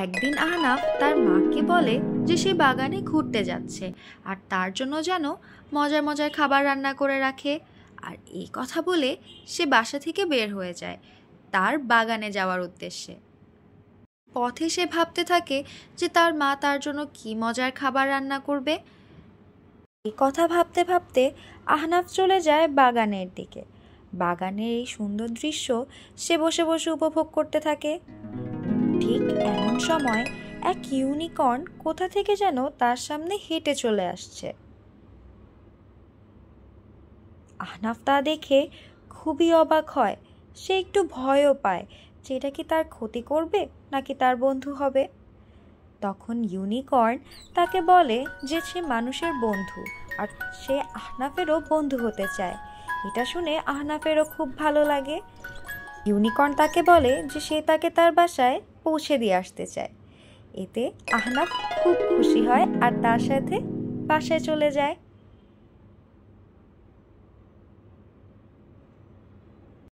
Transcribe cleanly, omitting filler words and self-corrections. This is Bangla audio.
একদিন আহনাফ তার মাকে বলে যে সে বাগানে ঘুরতে যাচ্ছে আর তার জন্য যেন মজার মজার খাবার রান্না করে রাখে। আর এই কথা বলে সে বাসা থেকে বের হয়ে যায় তার বাগানে যাওয়ার উদ্দেশ্যে। পথে সে ভাবতে থাকে যে তার মা তার জন্য কি মজার খাবার রান্না করবে। এই কথা ভাবতে ভাবতে আহনাফ চলে যায় বাগানের দিকে। বাগানের এই সুন্দর দৃশ্য সে বসে বসে উপভোগ করতে থাকে। ঠিক এমন সময় এক ইউনিকর্ন কোথা থেকে যেন তার সামনে হেঁটে চলে আসছে। আহনাফ তা দেখে খুবই অবাক হয়। সে একটু ভয়ও পায় যে এটা কি তার ক্ষতি করবে নাকি তার বন্ধু হবে। তখন ইউনিকর্ন তাকে বলে যে সে মানুষের বন্ধু আর সে আহনাফেরও বন্ধু হতে চায়। এটা শুনে আহনাফেরও খুব ভালো লাগে। ইউনিকর্ন তাকে বলে যে সে তাকে তার বাসায় পৌঁছে দিয়ে আসতে চায়। এতে আহনাফ খুব খুশি হয় আর তার সাথে বাসায় চলে যায়।